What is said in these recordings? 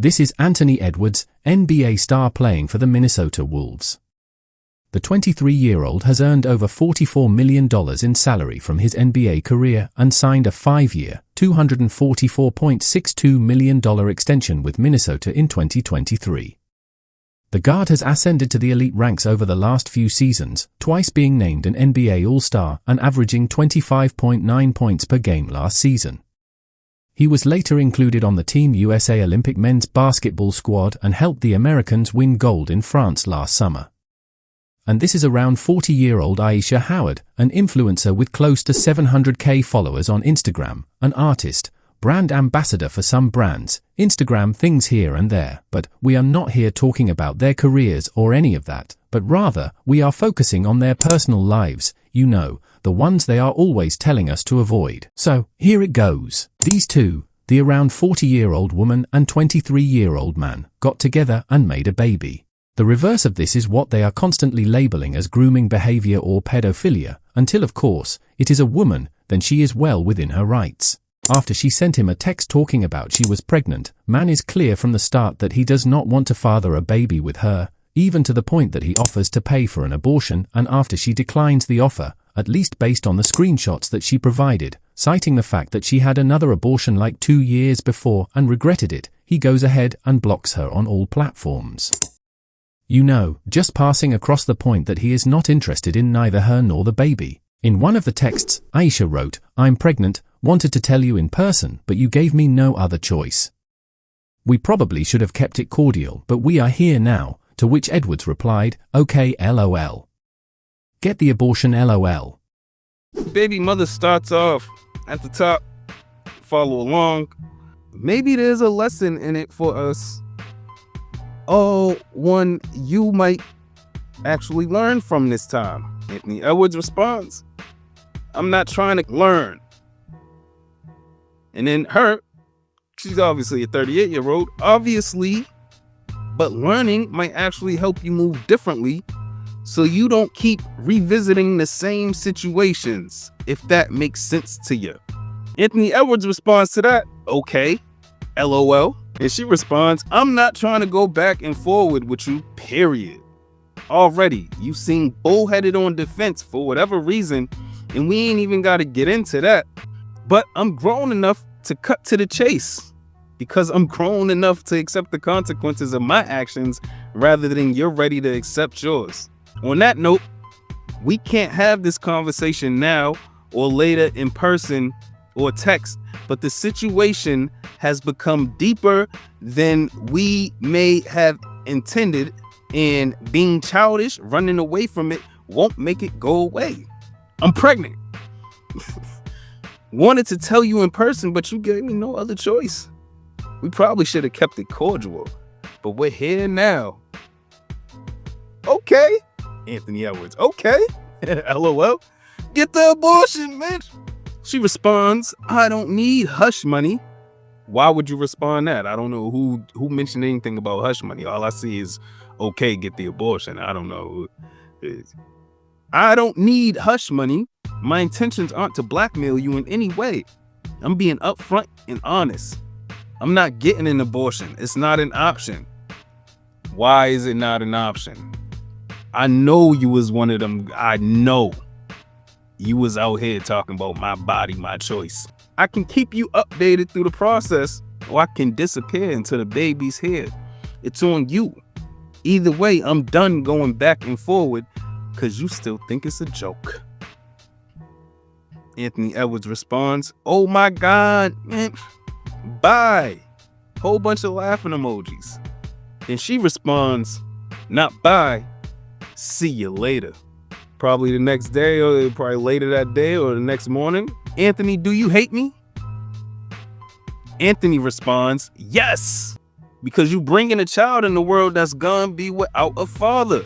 This is Anthony Edwards, NBA star playing for the Minnesota Wolves. The 23-year-old has earned over $44 million in salary from his NBA career and signed a 5-year, $244.62 million extension with Minnesota in 2023. The guard has ascended to the elite ranks over the last few seasons, twice being named an NBA All-Star and averaging 25.9 points per game last season. He was later included on the Team USA Olympic men's basketball squad and helped the Americans win gold in France last summer. And this is around 40-year-old Ayesha, an influencer with close to 700k followers on Instagram, an artist, brand ambassador for some brands, Instagram things here and there, but we are not here talking about their careers or any of that, but rather, we are focusing on their personal lives, the ones they are always telling us to avoid. So, here it goes. These two, the around 40-year-old woman and 23-year-old man, got together and made a baby. The reverse of this is what they are constantly labeling as grooming behavior or pedophilia, until of course, it is a woman, then she is well within her rights. After she sent him a text talking about she was pregnant, man is clear from the start that he does not want to father a baby with her, even to the point that he offers to pay for an abortion, and after she declines the offer, at least based on the screenshots that she provided, citing the fact that she had another abortion like 2 years before and regretted it, he goes ahead and blocks her on all platforms. Just passing across the point that he is not interested in neither her nor the baby. In one of the texts, Ayesha wrote, "I'm pregnant, wanted to tell you in person, but you gave me no other choice. We probably should have kept it cordial, but we are here now," to which Edwards replied, "Okay, LOL. Get the abortion, LOL." Baby mother starts off at the top. Follow along. Maybe there's a lesson in it for us. One you might actually learn from this time. Anthony Edwards responds, "I'm not trying to learn." And then she's obviously a 38-year-old, obviously, but learning might actually help you move differently so you don't keep revisiting the same situations, if that makes sense to you. Anthony Edwards responds to that, "Okay, LOL." And she responds, "I'm not trying to go back and forward with you, period. Already, you seem bullheaded on defense for whatever reason, and we ain't even got to get into that. But I'm grown enough to cut to the chase, because I'm grown enough to accept the consequences of my actions rather than you're ready to accept yours. On that note, we can't have this conversation now or later in person or text, but the situation has become deeper than we may have intended, and being childish, running away from it, won't make it go away. I'm pregnant. Wanted to tell you in person, but you gave me no other choice. We probably should have kept it cordial, but we're here now." Okay, Anthony Edwards, okay, LOL. Get the abortion, bitch. She responds, "I don't need hush money." Why would you respond that? I don't know who mentioned anything about hush money. All I see is, "Okay, get the abortion." I don't know. "I don't need hush money. My intentions aren't to blackmail you in any way. I'm being upfront and honest. I'm not getting an abortion. It's not an option." Why is it not an option? I know you was one of them. I know you was out here talking about my body, my choice. I can keep you updated through the process, or I can disappear until the baby's here. It's on you. Either way, I'm done going back and forward because you still think it's a joke. Anthony Edwards responds, "Oh my God, man, bye." Whole bunch of laughing emojis. Then she responds, "Not bye, see you later." Probably the next day, or probably later that day or the next morning. "Anthony, do you hate me?" Anthony responds, "Yes, because you bringing a child in the world that's gonna be without a father."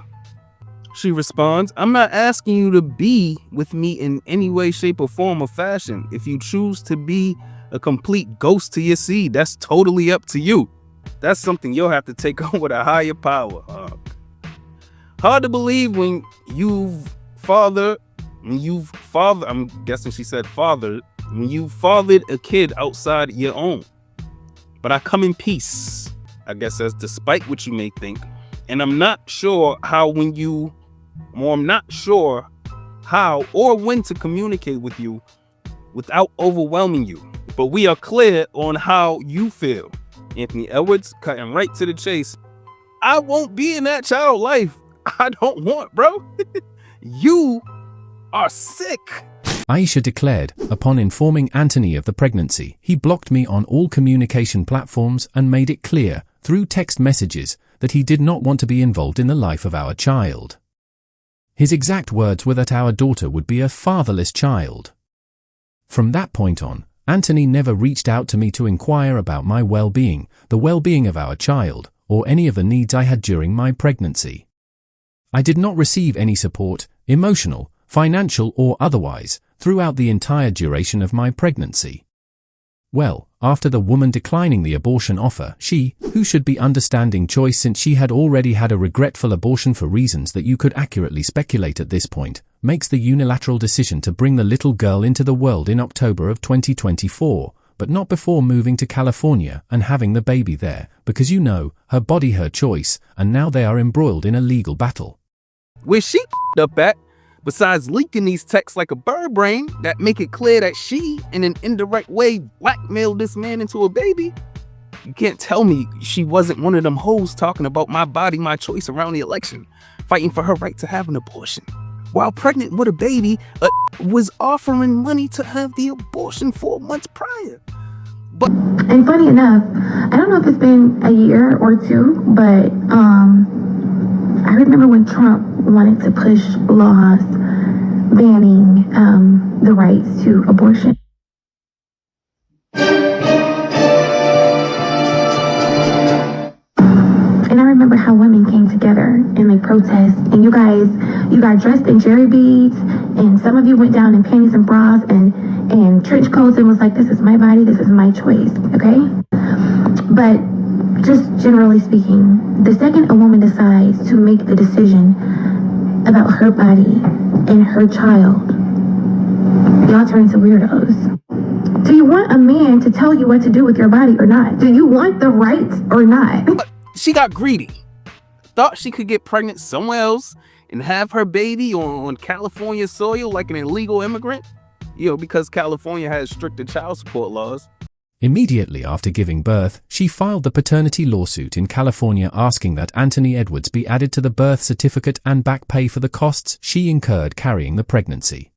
She responds, "I'm not asking you to be with me in any way, shape, or form or fashion. If you choose to be a complete ghost to your seed, that's totally up to you. That's something you'll have to take on with a higher power." Hard to believe when I'm guessing she said father, when you fathered a kid outside your own. But I come in peace. I guess that's despite what you may think. And I'm not sure how or when to communicate with you without overwhelming you. But we are clear on how you feel. Anthony Edwards, cutting right to the chase. I won't be in that child life. I don't want, bro. You are sick. Ayesha declared, upon informing Antony of the pregnancy, he blocked me on all communication platforms and made it clear, through text messages, that he did not want to be involved in the life of our child. His exact words were that our daughter would be a fatherless child. From that point on, Antony never reached out to me to inquire about my well-being, the well-being of our child, or any of the needs I had during my pregnancy. I did not receive any support, emotional, financial or otherwise, throughout the entire duration of my pregnancy. Well, after the woman declining the abortion offer, she, who should be understanding choice since she had already had a regretful abortion for reasons that you could accurately speculate at this point, makes the unilateral decision to bring the little girl into the world in October of 2024, but not before moving to California and having the baby there, because her body, her choice, and now they are embroiled in a legal battle. Where she up at, besides leaking these texts like a bird brain that make it clear that she, in an indirect way, blackmailed this man into a baby? You can't tell me she wasn't one of them hoes talking about my body, my choice around the election, fighting for her right to have an abortion. While pregnant with a baby, was offering money to have the abortion 4 months prior. And funny enough, I don't know if it's been a year or two, but I remember when Trump wanted to push laws banning the rights to abortion. And I remember how women came together and they protest, and you got dressed in jerry beads, and some of you went down in panties and bras and trench coats and was like, this is my body, this is my choice, okay? But just generally speaking, the second a woman decides to make the decision about her body and her child, y'all turn into weirdos. Do you want a man to tell you what to do with your body or not? Do you want the rights or not? She got greedy. Thought she could get pregnant somewhere else and have her baby on California soil like an illegal immigrant? Because California has stricter child support laws. Immediately after giving birth, she filed the paternity lawsuit in California asking that Antony Edwards be added to the birth certificate and back pay for the costs she incurred carrying the pregnancy.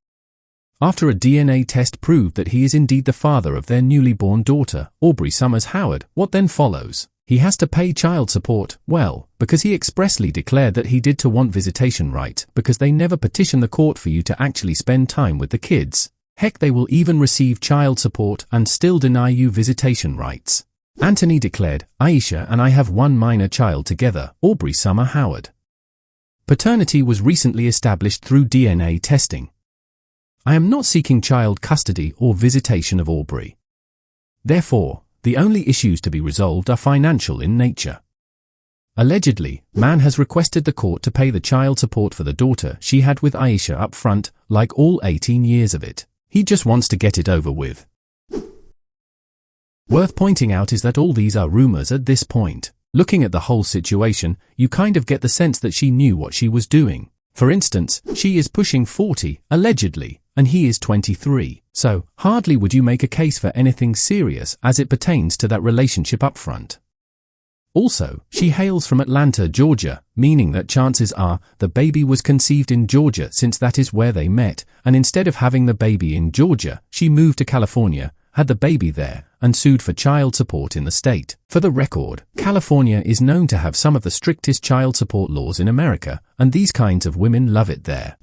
After a DNA test proved that he is indeed the father of their newly born daughter, Aubrey Summers Howard, what then follows? He has to pay child support, because he expressly declared that he did to want visitation right, because they never petition the court for you to actually spend time with the kids. Heck, they will even receive child support and still deny you visitation rights. Antony declared, Ayesha and I have one minor child together, Aubrey Summer Howard. Paternity was recently established through DNA testing. I am not seeking child custody or visitation of Aubrey. Therefore, the only issues to be resolved are financial in nature. Allegedly, man has requested the court to pay the child support for the daughter she had with Ayesha up front, like all 18 years of it. He just wants to get it over with. Worth pointing out is that all these are rumors at this point. Looking at the whole situation, you kind of get the sense that she knew what she was doing. For instance, she is pushing 40, allegedly, and he is 23, so hardly would you make a case for anything serious as it pertains to that relationship up front. Also, she hails from Atlanta, Georgia, meaning that chances are the baby was conceived in Georgia since that is where they met, and instead of having the baby in Georgia, she moved to California, had the baby there, and sued for child support in the state. For the record, California is known to have some of the strictest child support laws in America, and these kinds of women love it there.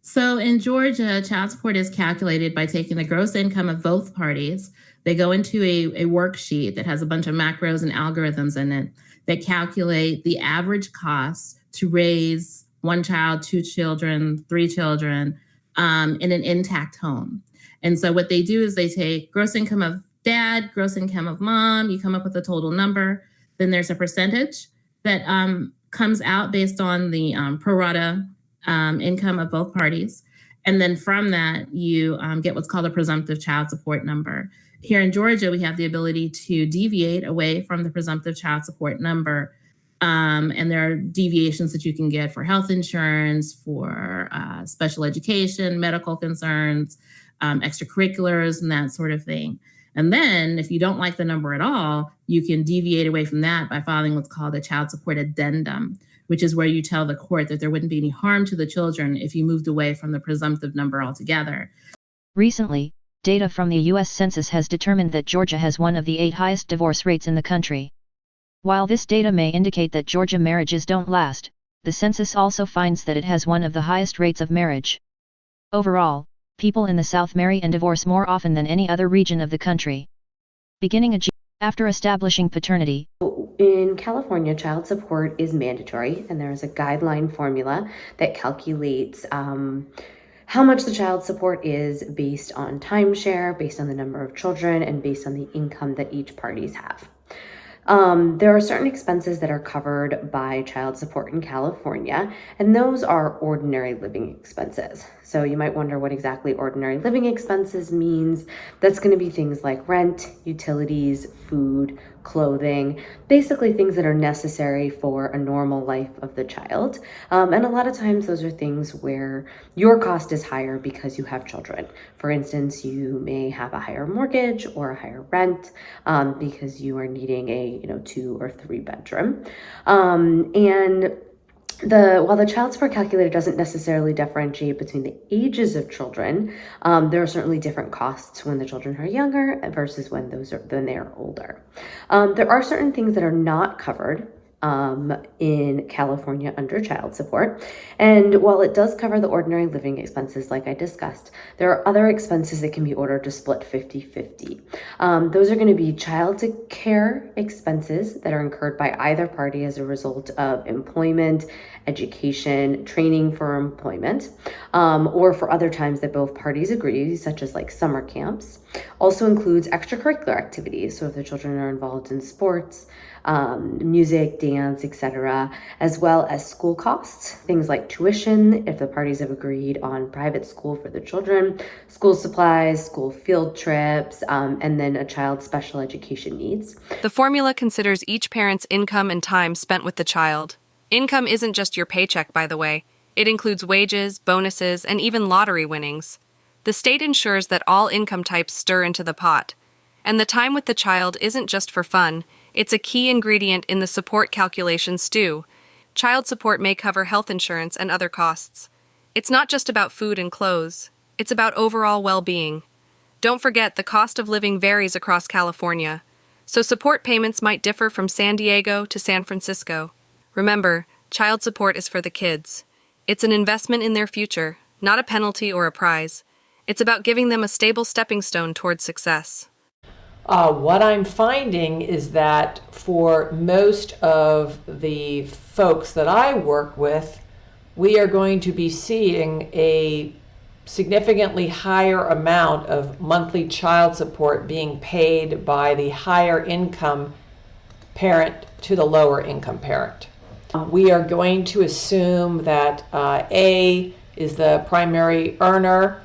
So in Georgia, child support is calculated by taking the gross income of both parties. They go into a worksheet that has a bunch of macros and algorithms in it that calculate the average cost to raise one child, two children, three children in an intact home. And so what they do is they take gross income of dad, gross income of mom, you come up with a total number. Then there's a percentage that comes out based on the pro rata income of both parties. And then from that, you get what's called a presumptive child support number. Here in Georgia, we have the ability to deviate away from the presumptive child support number. And there are deviations that you can get for health insurance, for special education, medical concerns, extracurriculars, and that sort of thing. And then if you don't like the number at all, you can deviate away from that by filing what's called a child support addendum, which is where you tell the court that there wouldn't be any harm to the children if you moved away from the presumptive number altogether. Recently, data from the U.S. Census has determined that Georgia has one of the 8 highest divorce rates in the country. While this data may indicate that Georgia marriages don't last, the census also finds that it has one of the highest rates of marriage. Overall, people in the South marry and divorce more often than any other region of the country. After establishing paternity. In California, child support is mandatory, and there is a guideline formula that calculates how much the child support is based on timeshare, based on the number of children, and based on the income that each parties have. There are certain expenses that are covered by child support in California, and those are ordinary living expenses. So you might wonder what exactly ordinary living expenses means. That's going to be things like rent, utilities, food, clothing, basically things that are necessary for a normal life of the child. And a lot of times those are things where your cost is higher because you have children. For instance, you may have a higher mortgage or a higher rent because you are needing a 2 or 3 bedroom. While the child support calculator doesn't necessarily differentiate between the ages of children, there are certainly different costs when the children are younger versus when they are older. There are certain things that are not covered in California under child support. And while it does cover the ordinary living expenses, like I discussed, there are other expenses that can be ordered to split 50-50. Those are going to be child care expenses that are incurred by either party as a result of employment, education, training for employment, or for other times that both parties agree, such as like summer camps. Also includes extracurricular activities. So if the children are involved in sports, music, dance, etc., as well as school costs, things like tuition, if the parties have agreed on private school for the children, school supplies, school field trips, and then a child's special education needs. The formula considers each parent's income and time spent with the child. Income isn't just your paycheck, by the way. It includes wages, bonuses, and even lottery winnings. The state ensures that all income types stir into the pot. And the time with the child isn't just for fun. It's a key ingredient in the support calculation stew. Child support may cover health insurance and other costs. It's not just about food and clothes. It's about overall well-being. Don't forget, the cost of living varies across California, so support payments might differ from San Diego to San Francisco. Remember, child support is for the kids. It's an investment in their future, not a penalty or a prize. It's about giving them a stable stepping stone towards success. What I'm finding is that for most of the folks that I work with, we are going to be seeing a significantly higher amount of monthly child support being paid by the higher income parent to the lower income parent. We are going to assume that A is the primary earner,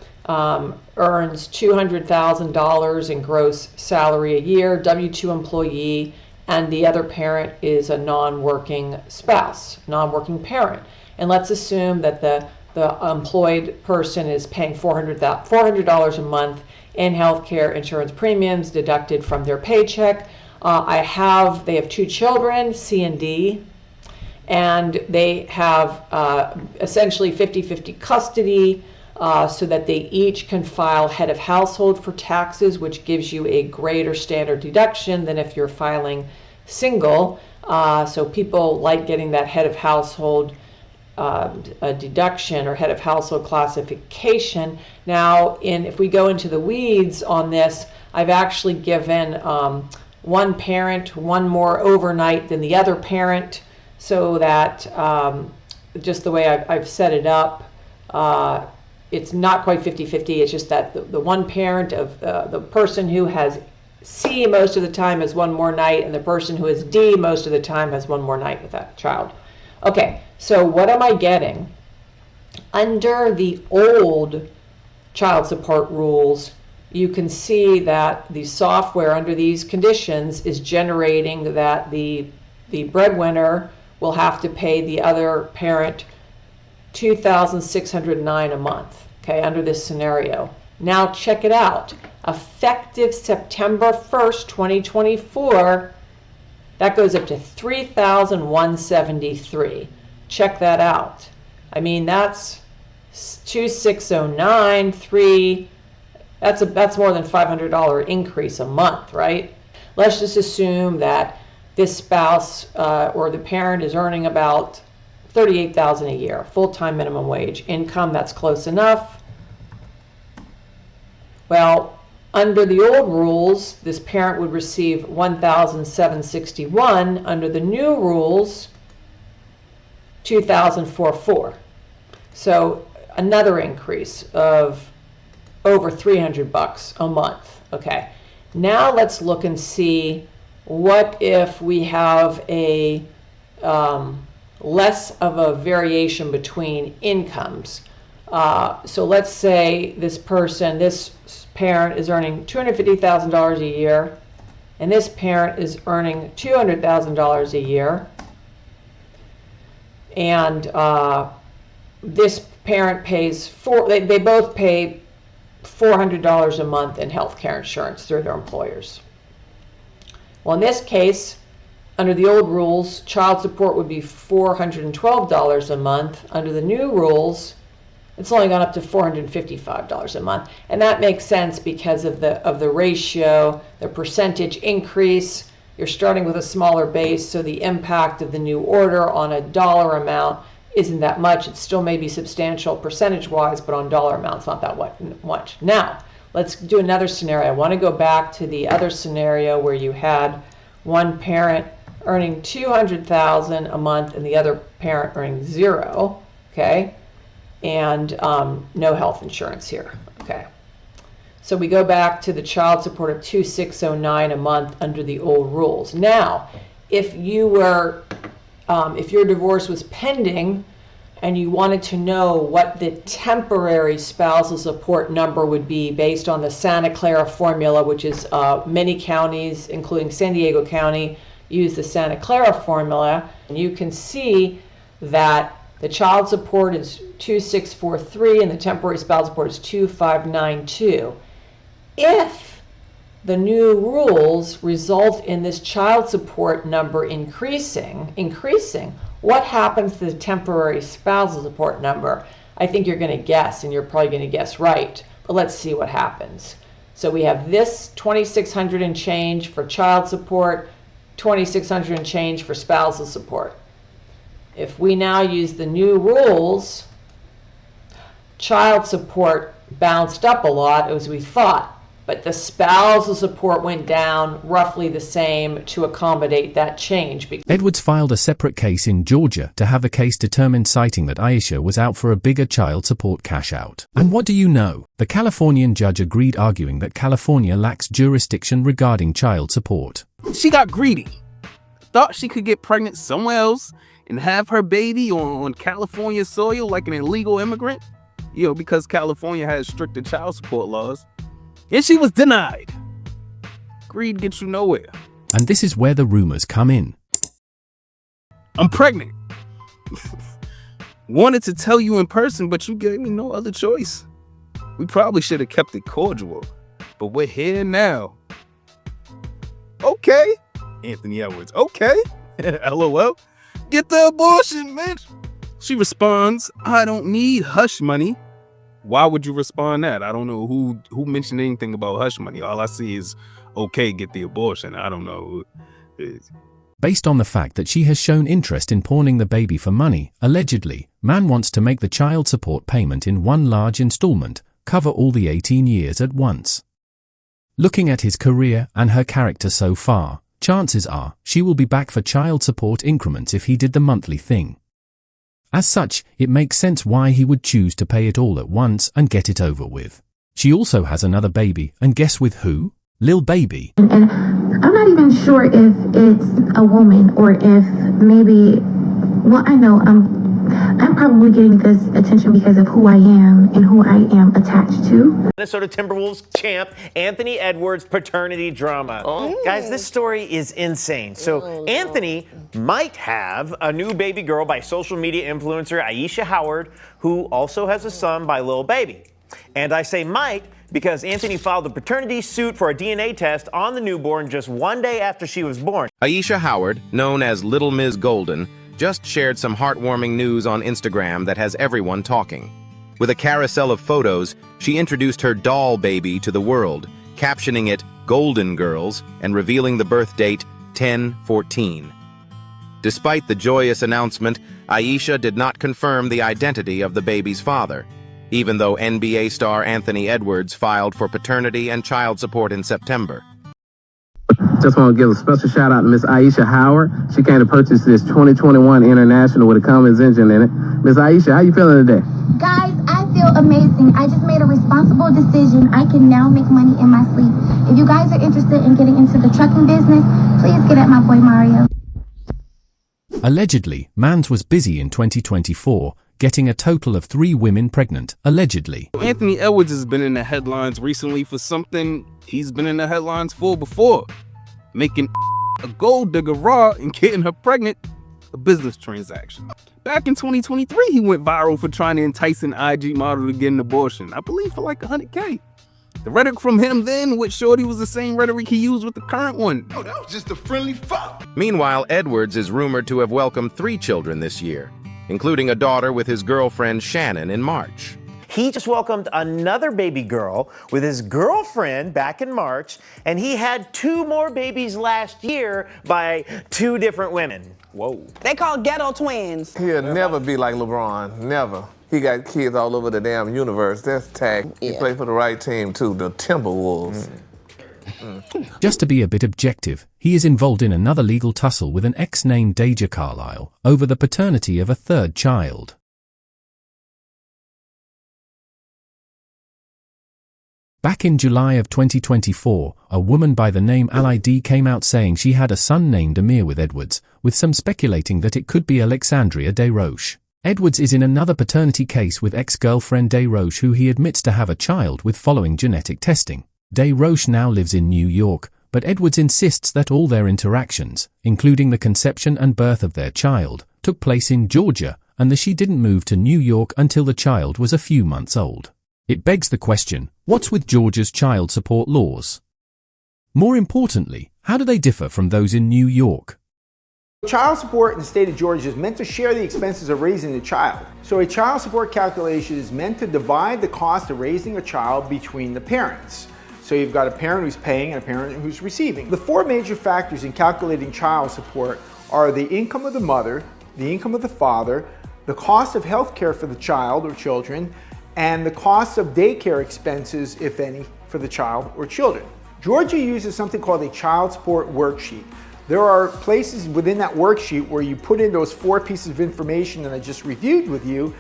earns $200,000 in gross salary a year, W-2 employee, and the other parent is a non-working spouse, non-working parent. And let's assume that the employed person is paying $400 a month in healthcare insurance premiums deducted from their paycheck. They have 2 children, C and D, and they have essentially 50-50 custody, so that they each can file head of household for taxes, which gives you a greater standard deduction than if you're filing single. So people like getting that head of household deduction or head of household classification. Now, if we go into the weeds on this, I've actually given one parent one more overnight than the other parent, so that just the way I've set it up, it's not quite 50-50. It's just that the one parent of the person who has C most of the time has one more night, and the person who has D most of the time has one more night with that child. Okay, so what am I getting? Under the old child support rules, you can see that the software under these conditions is generating that the breadwinner will have to pay the other parent $2,609 a month, okay, under this scenario. Now check it out. Effective September 1st, 2024, that goes up to $3,173. Check that out. I mean, that's 2,609, that's more than $500 increase a month, right? Let's just assume that this spouse or the parent is earning about $38,000 a year, full-time minimum wage income. That's close enough. Well, under the old rules, this parent would receive $1,761. Under the new rules, $2,044. So another increase of over $300 a month. Okay. Now let's look and see what if we have a less of a variation between incomes. So let's say this parent is earning $250,000 a year, and this parent is earning $200,000 a year, and this parent pays they both pay $400 a month in health care insurance through their employers. Well, in this case, under the old rules, child support would be $412 a month. Under the new rules, it's only gone up to $455 a month. And that makes sense because of the ratio, the percentage increase. You're starting with a smaller base, so the impact of the new order on a dollar amount isn't that much. It still may be substantial percentage-wise, but on dollar amounts, not that much. Now, let's do another scenario. I want to go back to the other scenario where you had one parent earning $200,000 a month and the other parent earning $0, okay? And no health insurance here, okay? So we go back to the child support of $2,609 a month under the old rules. Now, if your divorce was pending and you wanted to know what the temporary spousal support number would be based on the Santa Clara formula, which is many counties, including San Diego County, use the Santa Clara formula, and you can see that the child support is $2,643 and the temporary spousal support is $2,592. If the new rules result in this child support number increasing, what happens to the temporary spousal support number? I think you're going to guess, and you're probably going to guess right, but let's see what happens. So we have this $2,600 and change for child support, $2,600 and change for spousal support. If we now use the new rules, child support bounced up a lot as we thought, but the spousal support went down roughly the same to accommodate that change. Edwards filed a separate case in Georgia to have a case determined, citing that Ayesha was out for a bigger child support cash out. And what do you know? The Californian judge agreed, arguing that California lacks jurisdiction regarding child support. She got greedy. Thought she could get pregnant somewhere else and have her baby on California soil like an illegal immigrant, because California has stricter child support laws. And she was denied. Greed gets you nowhere. And this is where the rumors come in. I'm pregnant. Wanted to tell you in person, but you gave me no other choice. We probably should have kept it cordial, but we're here now. Okay. Anthony Edwards. Okay. LOL. Get the abortion, bitch. She responds, I don't need hush money. Why would you respond that? I don't know who mentioned anything about hush money. All I see is, okay, get the abortion. I don't know. Based on the fact that she has shown interest in pawning the baby for money, allegedly, man wants to make the child support payment in one large installment, cover all the 18 years at once. Looking at his career and her character so far, chances are she will be back for child support increments if he did the monthly thing. As such, it makes sense why he would choose to pay it all at once and get it over with. She also has another baby, and guess with who? Lil Baby. And I'm not even sure if it's a woman or if maybe, well, I know I'm probably getting this attention because of who I am and who I am attached to. Minnesota Timberwolves champ Anthony Edwards' paternity drama. Guys, this story is insane. So Anthony might have a new baby girl by social media influencer Ayesha Howard, who also has a son by Lil Baby. And I say might because Anthony filed a paternity suit for a DNA test on the newborn just one day after she was born. Ayesha Howard, known as Little Ms. Golden, just shared some heartwarming news on Instagram that has everyone talking. With a carousel of photos, she introduced her doll baby to the world, captioning it Golden Girls and revealing the birth date 10/14. Despite the joyous announcement, Ayesha did not confirm the identity of the baby's father, even though NBA star Anthony Edwards filed for paternity and child support in September. Just want to give a special shout out to Miss Ayesha Howard. She came to purchase this 2021 International with a Cummins engine in it. Miss Ayesha, how you feeling today? Guys, I feel amazing. I just made a responsible decision. I can now make money in my sleep. If you guys are interested in getting into the trucking business, please get at my boy Mario. Allegedly, Mans was busy in 2024, getting a total of 3 women pregnant, allegedly. Anthony Edwards has been in the headlines recently for something he's been in the headlines for before. Making a gold digger raw and getting her pregnant, a business transaction. Back in 2023, he went viral for trying to entice an IG model to get an abortion, I believe for like $100K. The rhetoric from him then with Shorty was the same rhetoric he used with the current one. Oh, that was just a friendly fuck. Meanwhile, Edwards is rumored to have welcomed 3 children this year, including a daughter with his girlfriend Shannon in March. He just welcomed another baby girl with his girlfriend back in March, and he had 2 more babies last year by 2 different women. Whoa. They call ghetto twins. He'll never be like LeBron, never. He got kids all over the damn universe. That's tag. He played for the right team too, the Timberwolves. Just to be a bit objective, he is involved in another legal tussle with an ex named Deja Carlisle over the paternity of a 3rd child. Back in July of 2024, a woman by the name Alid came out saying she had a son named Amir with Edwards, with some speculating that it could be Alexandria Desroches. Edwards is in another paternity case with ex-girlfriend Desroches, who he admits to have a child with following genetic testing. Desroches now lives in New York, but Edwards insists that all their interactions, including the conception and birth of their child, took place in Georgia, and that she didn't move to New York until the child was a few months old. It begs the question, what's with Georgia's child support laws? More importantly, how do they differ from those in New York? Child support in the state of Georgia is meant to share the expenses of raising a child. So a child support calculation is meant to divide the cost of raising a child between the parents. So you've got a parent who's paying and a parent who's receiving. The 4 major factors in calculating child support are the income of the mother, the income of the father, the cost of health care for the child or children, and the cost of daycare expenses, if any, for the child or children. Georgia uses something called a child support worksheet. There are places within that worksheet where you put in those 4 pieces of information that I just reviewed with you,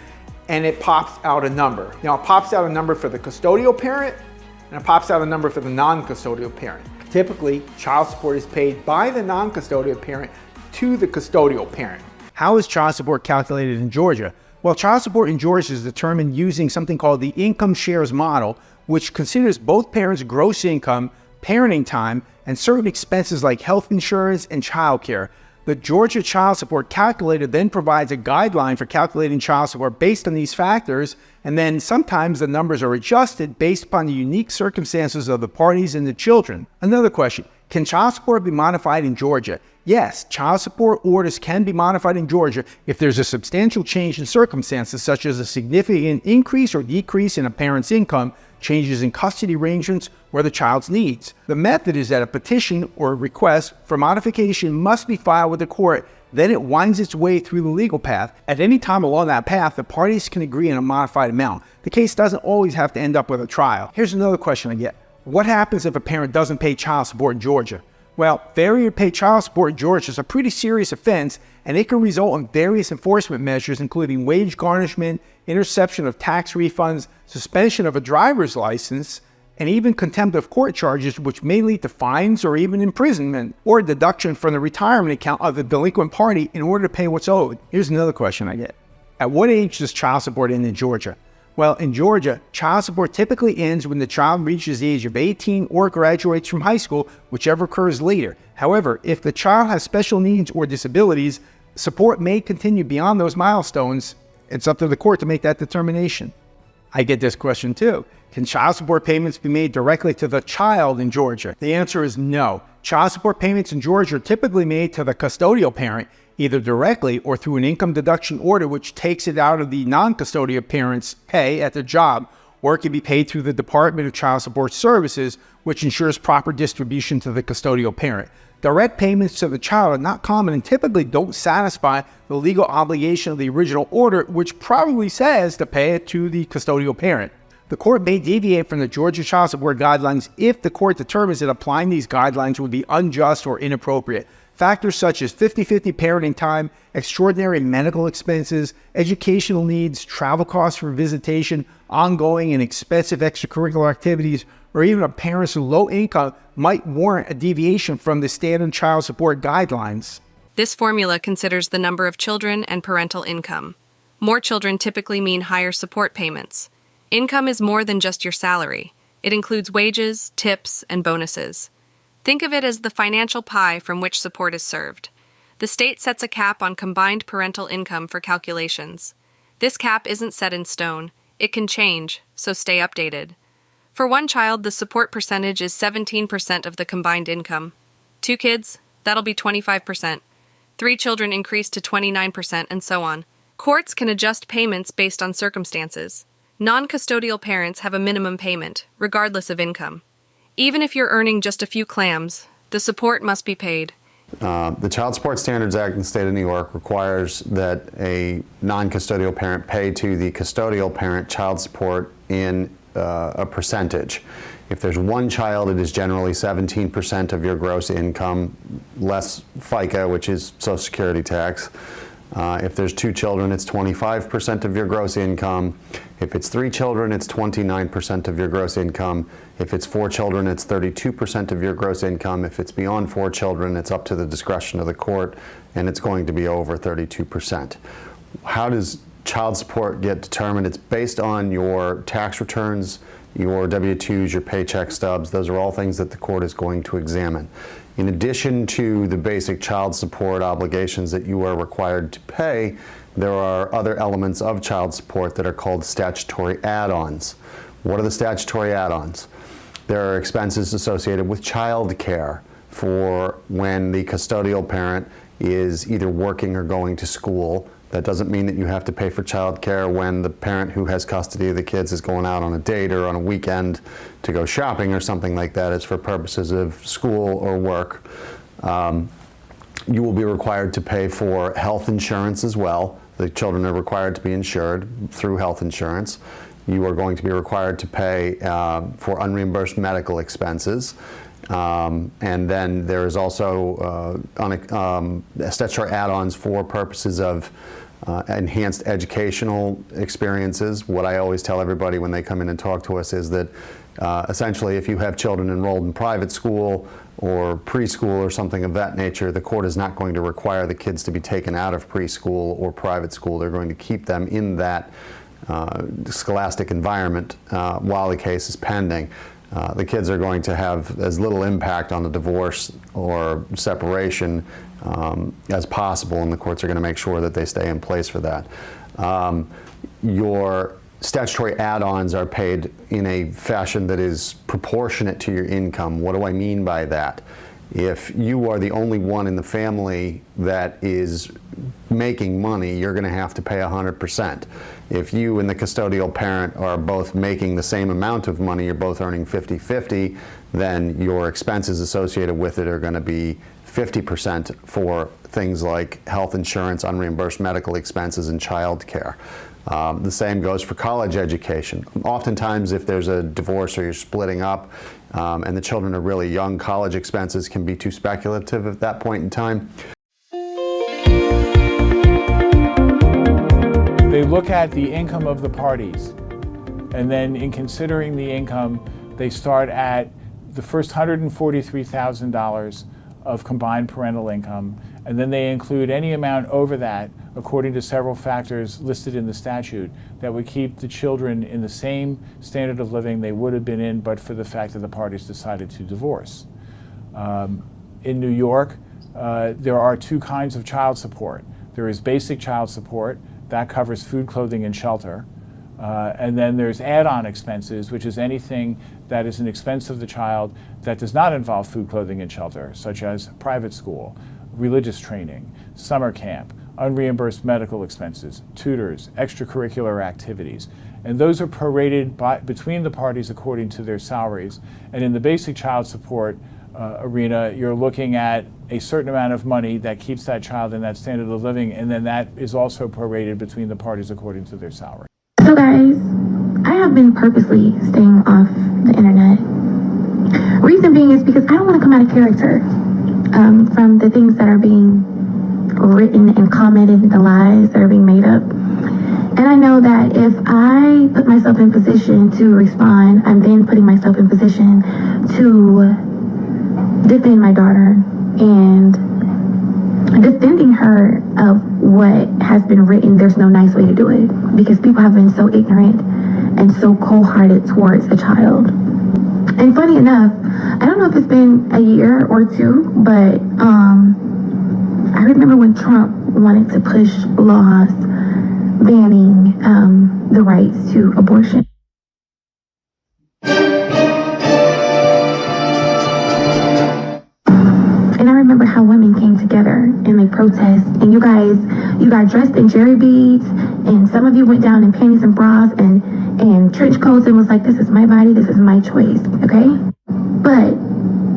and it pops out a number. Now it pops out a number for the custodial parent, and it pops out a number for the non-custodial parent. Typically, child support is paid by the non-custodial parent to the custodial parent. How is child support calculated in Georgia? Well, child support in Georgia is determined using something called the income shares model, which considers both parents' gross income, parenting time, and certain expenses like health insurance and childcare. The Georgia Child Support Calculator then provides a guideline for calculating child support based on these factors, and then sometimes the numbers are adjusted based upon the unique circumstances of the parties and the children. Another question, can child support be modified in Georgia? Yes, child support orders can be modified in Georgia if there's a substantial change in circumstances, such as a significant increase or decrease in a parent's income, changes in custody arrangements, or the child's needs. The method is that a petition or request for modification must be filed with the court. Then it winds its way through the legal path. At any time along that path, the parties can agree on a modified amount. The case doesn't always have to end up with a trial. Here's another question I get. What happens if a parent doesn't pay child support in Georgia? Well, failure to pay child support in Georgia is a pretty serious offense, and it can result in various enforcement measures, including wage garnishment, interception of tax refunds, suspension of a driver's license, and even contempt of court charges, which may lead to fines or even imprisonment, or a deduction from the retirement account of the delinquent party in order to pay what's owed. Here's another question I get. At what age does child support end in Georgia? Well, in Georgia, child support typically ends when the child reaches the age of 18 or graduates from high school, whichever occurs later. However, if the child has special needs or disabilities, support may continue beyond those milestones. It's up to the court to make that determination. I get this question too. Can child support payments be made directly to the child in Georgia? The answer is no. Child support payments in Georgia are typically made to the custodial parent, either directly or through an income deduction order, which takes it out of the non-custodial parent's pay at the job, or it can be paid through the Department of Child Support Services, which ensures proper distribution to the custodial parent. Direct payments to the child are not common and typically don't satisfy the legal obligation of the original order, which probably says to pay it to the custodial parent. The court may deviate from the Georgia child support guidelines if the court determines that applying these guidelines would be unjust or inappropriate. Factors such as 50-50 parenting time, extraordinary medical expenses, educational needs, travel costs for visitation, ongoing and expensive extracurricular activities, or even a parent's low income might warrant a deviation from the standard child support guidelines. This formula considers the number of children and parental income. More children typically mean higher support payments. Income is more than just your salary. It includes wages, tips, and bonuses. Think of it as the financial pie from which support is served. The state sets a cap on combined parental income for calculations. This cap isn't set in stone. It can change, so stay updated. For one child, the support percentage is 17% of the combined income. 2 kids, that'll be 25%. 3 children increase to 29%, and so on. Courts can adjust payments based on circumstances. Non-custodial parents have a minimum payment, regardless of income. Even if you're earning just a few clams, the support must be paid. The Child Support Standards Act in the state of New York requires that a non-custodial parent pay to the custodial parent child support in a percentage. If there's one child, it is generally 17% of your gross income, less FICA, which is Social Security tax. If there's 2 children, it's 25% of your gross income. If it's 3 children, it's 29% of your gross income. If it's 4 children, it's 32% of your gross income. If it's beyond 4 children, it's up to the discretion of the court, and it's going to be over 32%. How does child support get determined? It's based on your tax returns, your W-2s, your paycheck stubs. Those are all things that the court is going to examine. In addition to the basic child support obligations that you are required to pay, there are other elements of child support that are called statutory add-ons. What are the statutory add-ons? There are expenses associated with child care for when the custodial parent is either working or going to school. That doesn't mean that you have to pay for child care when the parent who has custody of the kids is going out on a date or on a weekend to go shopping or something like that. It's for purposes of school or work. You will be required to pay for health insurance as well. The children are required to be insured through health insurance. You are going to be required to pay for unreimbursed medical expenses. And then there is also statutory add-ons for purposes of enhanced educational experiences. What I always tell everybody when they come in and talk to us is that essentially if you have children enrolled in private school or preschool or something of that nature, the court is not going to require the kids to be taken out of preschool or private school. They're going to keep them in that scholastic environment while the case is pending. The kids are going to have as little impact on the divorce or separation as possible, and the courts are going to make sure that they stay in place for that. Your statutory add-ons are paid in a fashion that is proportionate to your income. What do I mean by that? If you are the only one in the family that is making money, you're going to have to pay 100%. If you and the custodial parent are both making the same amount of money, you're both earning 50-50, then your expenses associated with it are going to be 50% for things like health insurance, unreimbursed medical expenses, and child care. The same goes for college education. Oftentimes, if there's a divorce or you're splitting up and the children are really young, college expenses can be too speculative at that point in time. They look at the income of the parties, and then in considering the income, they start at the first $143,000 of combined parental income, And then they include any amount over that, according to several factors listed in the statute, that would keep the children in the same standard of living they would have been in, but for the fact that the parties decided to divorce. In New York, there are two kinds of child support. There is basic child support, that covers food, clothing, and shelter. And then there's add-on expenses, which is anything that is an expense of the child that does not involve food, clothing, and shelter, such as private school, religious training, summer camp, unreimbursed medical expenses, tutors, extracurricular activities. And those are prorated between the parties according to their salaries. And in the basic child support arena, you're looking at a certain amount of money that keeps that child in that standard of living, and then that is also prorated between the parties according to their salary. So guys, I have been purposely staying off the internet. Reason being is because I don't want to come out of character from the things that are being written and commented, the lies that are being made up. And I know that if I put myself in position to respond, I'm then putting myself in position to defend my daughter and defending her of what has been written. There's no nice way to do it because people have been so ignorant and so cold-hearted towards a child. And funny enough, I don't know if it's been a year or two, but I remember when Trump wanted to push laws banning the rights to abortion. And I remember how women came together and they protested, and you got dressed in jerry beads, and some of you went down in panties and bras and trench coats and was like, this is my body, this is my choice, okay? But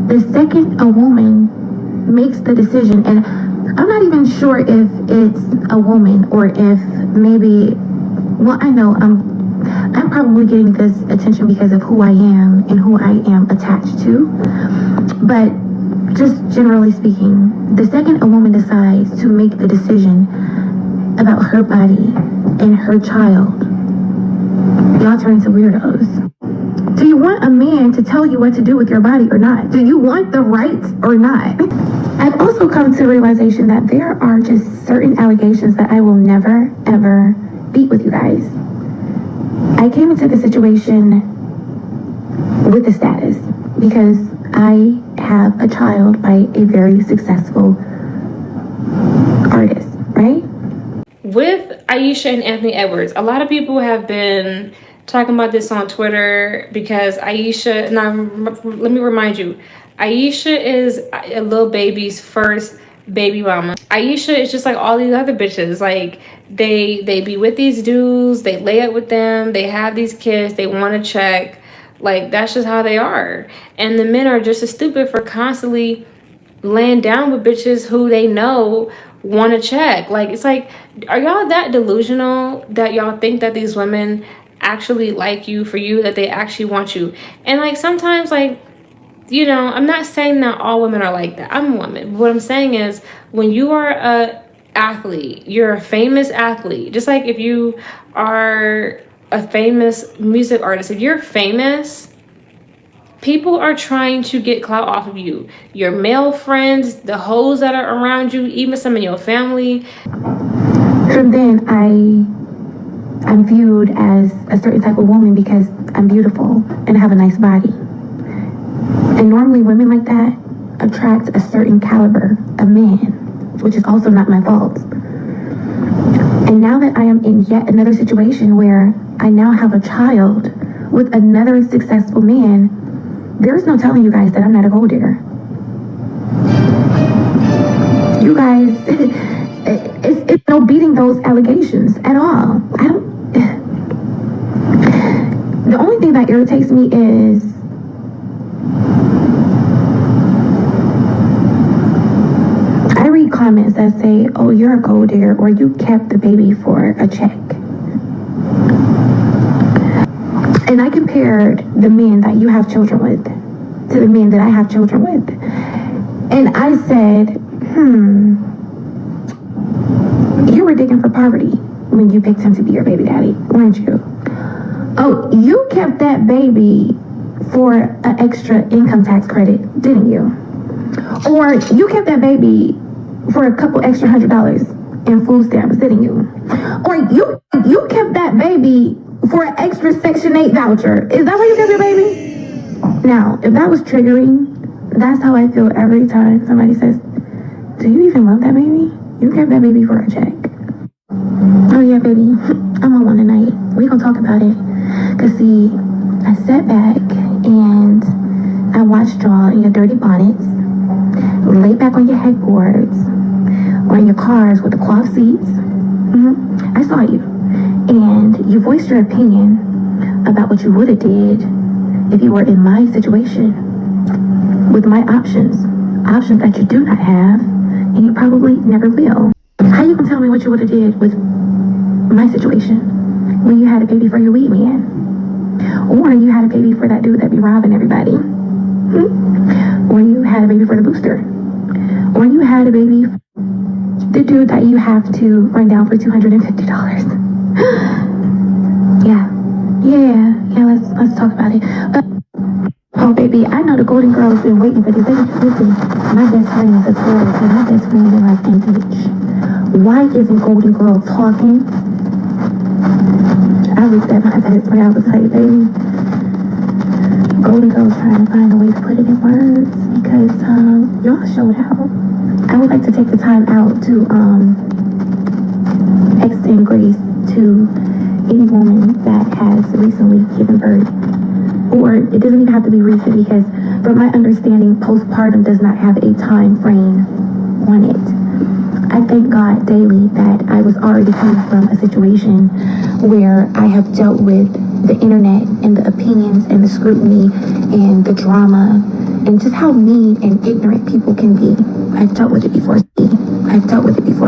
the second a woman makes the decision, and I'm not even sure if it's a woman or if maybe, well, I know I'm probably getting this attention because of who I am and who I am attached to, but just generally speaking, the second a woman decides to make the decision about her body and her child, y'all turn into weirdos. Do you want a man to tell you what to do with your body or not? Do you want the rights or not? I've also come to the realization that there are just certain allegations that I will never, ever beat with you guys. I came into the situation with the status because I have a child by a very successful artist, right? With Ayesha and Anthony Edwards, a lot of people have been talking about this on Twitter because Ayesha, now let me remind you, Ayesha is a little baby's first baby mama. Ayesha is just like all these other bitches. Like they be with these dudes, they lay up with them, they have these kids, they want to check. Like that's just how they are. And the men are just as stupid for constantly laying down with bitches who they know want to check. Like it's like, are y'all that delusional that y'all think that these women actually like you for you, that they actually want you? And like sometimes, like, you know, I'm not saying that all women are like that. I'm a woman. What I'm saying is when you are a athlete, you're a famous athlete, just like if you are a famous music artist, if you're famous, people are trying to get clout off of you. Your male friends, the hoes that are around you, even some in your family. From then I'm viewed as a certain type of woman because I'm beautiful and have a nice body. And normally women like that attract a certain caliber of man, which is also not my fault. And now that I am in yet another situation where I now have a child with another successful man, there's no telling you guys that I'm not a gold digger. You guys, it's no beating those allegations at all. The only thing that irritates me is I read comments that say, oh, you're a gold digger, or you kept the baby for a check. And I compared the men that you have children with to the men that I have children with. And I said, you were digging for poverty when you picked him to be your baby daddy, weren't you? Oh, you kept that baby for an extra income tax credit, didn't you? Or you kept that baby for a couple extra $100 in food stamps sitting you. Or you kept that baby for an extra Section 8 voucher. Is that why you kept your baby? Now, if that was triggering, that's how I feel every time somebody says, do you even love that baby? You kept that baby for a check. Oh yeah, baby, I'm on one tonight. We gonna talk about it. Cause see, I sat back and I watched y'all in your dirty bonnets, lay back on your headboards, or in your cars with the cloth seats. I saw you. And you voiced your opinion about what you would have did if you were in my situation with my options that you do not have, and you probably never will. How you gonna tell me what you would have did with my situation when you had a baby for your weed man? Or you had a baby for that dude that be robbing everybody? Or you had a baby for the booster? Or you had a baby for the dude that you have to run down for $250? Yeah, let's talk about it. Oh baby, I know the Golden Girls been waiting for this. Listen, my best friend is a Taurus and my best friend is like Antony. Why isn't Golden Girl talking? I looked at my best friend, I was like, baby, Golden Girl's trying to find a way to put it in words because y'all showed out. I would like to take the time out to extend grace to any woman that has recently given birth. Or it doesn't even have to be recent because from my understanding, postpartum does not have a time frame on it. I thank God daily that I was already coming from a situation where I have dealt with the internet and the opinions and the scrutiny and the drama and just how mean and ignorant people can be. I've dealt with it before.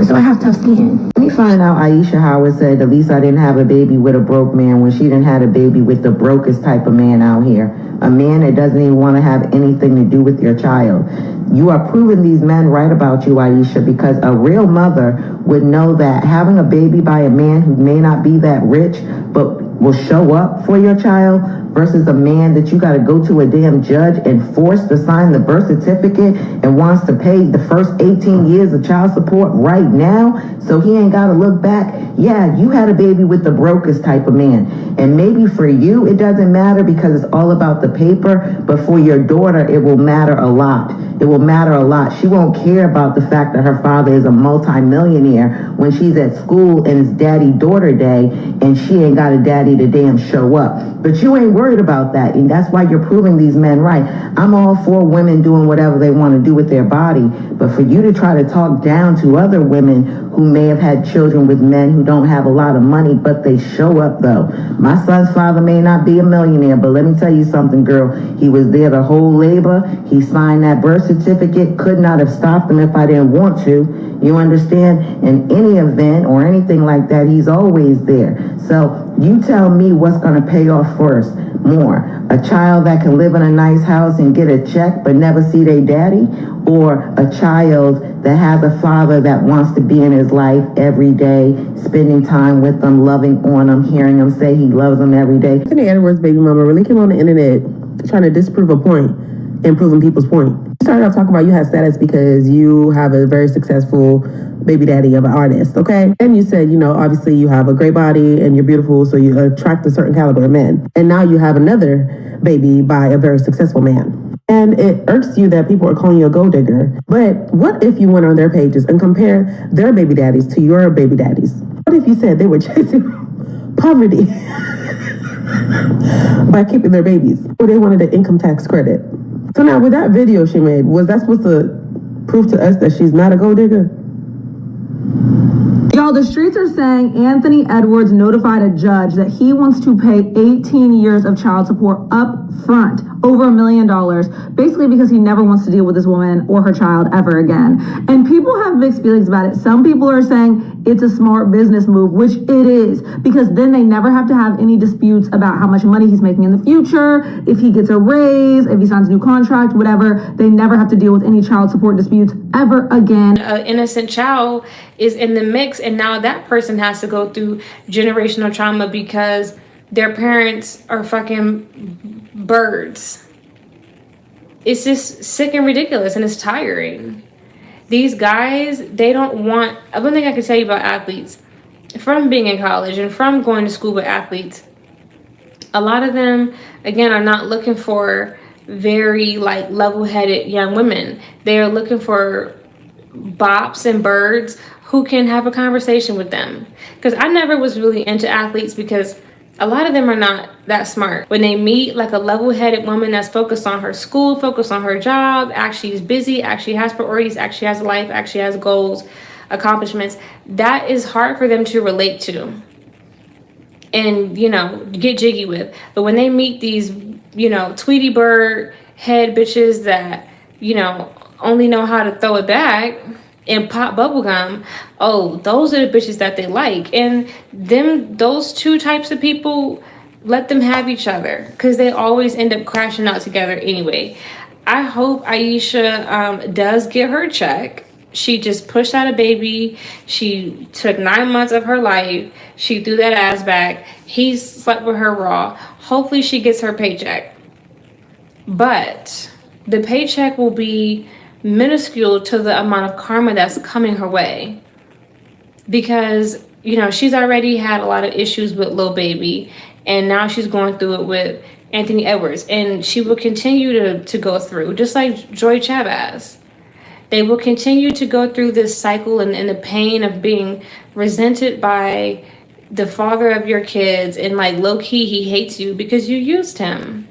So I have tough skin. Let me find out Ayesha Howard said, at least I didn't have a baby with a broke man when she didn't have a baby with the brokest type of man out here. A man that doesn't even want to have anything to do with your child. You are proving these men right about you, Ayesha, because a real mother would know that having a baby by a man who may not be that rich, but will show up for your child versus a man that you got to go to a damn judge and force to sign the birth certificate and wants to pay the first 18 years of child support right now so he ain't got to look back. Yeah, you had a baby with the brokest type of man. And maybe for you it doesn't matter because it's all about the paper, but for your daughter it will matter a lot. It will matter a lot. She won't care about the fact that her father is a multi-millionaire when she's at school and it's daddy-daughter day and she ain't got a daddy to damn show up. But you ain't worried about that, and that's why you're proving these men right. I'm all for women doing whatever they want to do with their body, but for you to try to talk down to other women who may have had children with men who don't have a lot of money, but they show up though. My son's father may not be a millionaire, but let me tell you something, girl. He was there the whole labor. He signed that birth certificate. Could not have stopped him if I didn't want to. You understand? In any event or anything like that, he's always there. So you tell me what's going to pay off first more. A child that can live in a nice house and get a check but never see their daddy, or a child that has a father that wants to be in his life every day, spending time with them, loving on them, hearing him say he loves them every day. Antony Edwards' baby mama really came on the internet trying to disprove a point and proving people's point. You started off talking about you have status because you have a very successful baby daddy of an artist, okay? And you said, you know, obviously you have a great body and you're beautiful, so you attract a certain caliber of men. And now you have another baby by a very successful man. And it irks you that people are calling you a gold digger. But what if you went on their pages and compared their baby daddies to your baby daddies? What if you said they were chasing poverty by keeping their babies, or they wanted an income tax credit? So now with that video she made, was that supposed to prove to us that she's not a gold digger? Y'all, the streets are saying Antony Edwards notified a judge that he wants to pay 18 years of child support up front, over $1 million, basically because he never wants to deal with this woman or her child ever again. And people have mixed feelings about it. Some people are saying it's a smart business move, which it is, because then they never have to have any disputes about how much money he's making in the future, if he gets a raise, if he signs a new contract, whatever. They never have to deal with any child support disputes ever again. An innocent child is in the mix, and now that person has to go through generational trauma because their parents are fucking birds. It's just sick and ridiculous, and it's tiring. These guys, they don't want, one thing I can tell you about athletes, from being in college and from going to school with athletes, a lot of them, again, are not looking for very like level-headed young women. They are looking for bops and birds who can have a conversation with them. Because I never was really into athletes because a lot of them are not that smart. When they meet like a level-headed woman that's focused on her school, focused on her job, actually is busy, actually has priorities, actually has a life, actually has goals, accomplishments, that is hard for them to relate to and, you know, get jiggy with. But when they meet these, you know, Tweety Bird head bitches that, you know, only know how to throw it back and pop bubblegum, oh, those are the bitches that they like. And those two types of people, let them have each other because they always end up crashing out together anyway. I hope Ayesha does get her check. She just pushed out a baby. She took 9 months of her life. She threw that ass back. He slept with her raw. Hopefully she gets her paycheck. But the paycheck will be minuscule to the amount of karma that's coming her way. Because, you know, she's already had a lot of issues with Lil Baby. And now she's going through it with Anthony Edwards. And she will continue to go through, just like Joy Chavez. They will continue to go through this cycle and the pain of being resented by the father of your kids. And like low-key, he hates you because you used him.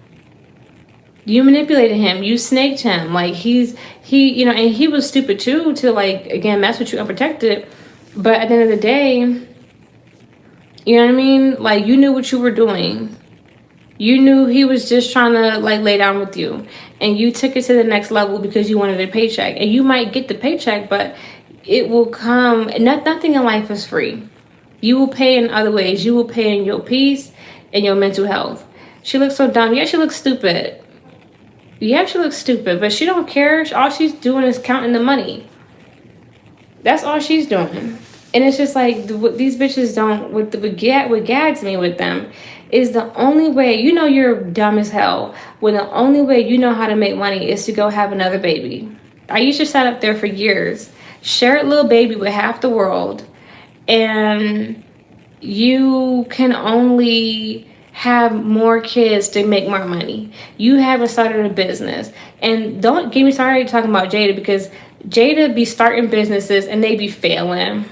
You manipulated him. You snaked him. Like he, you know, and he was stupid too to like, again, mess with you unprotected. But at the end of the day, you know what I mean? Like you knew what you were doing. You knew he was just trying to like lay down with you, and you took it to the next level because you wanted a paycheck. And you might get the paycheck, but it will come. Nothing in life is free. You will pay in other ways. You will pay in your peace and your mental health. She looks so dumb. Yeah, she looks stupid. Yeah, she looks stupid, but she don't care. All she's doing is counting the money. That's all she's doing. And it's just like these bitches don't. What gags me with them is the only way, you know, you're dumb as hell when the only way you know how to make money is to go have another baby. Ayesha sat up there for years, shared Lil Baby with half the world, and you can only have more kids to make more money. You haven't started a business. And don't get me started talking about Jada, because Jada be starting businesses and they be failing.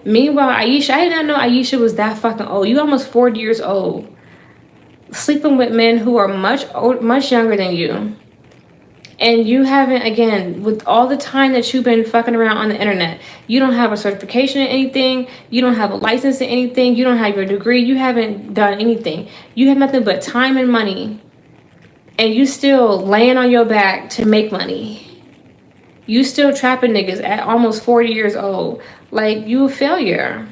Meanwhile, Ayesha, I did not know Ayesha was that fucking old. You almost 40 years old. Sleeping with men who are much younger than you. And you haven't, again, with all the time that you've been fucking around on the internet, you don't have a certification in anything. You don't have a license in anything. You don't have your degree. You haven't done anything. You have nothing but time and money. And you still laying on your back to make money. You still trapping niggas at almost 40 years old. Like, you a failure.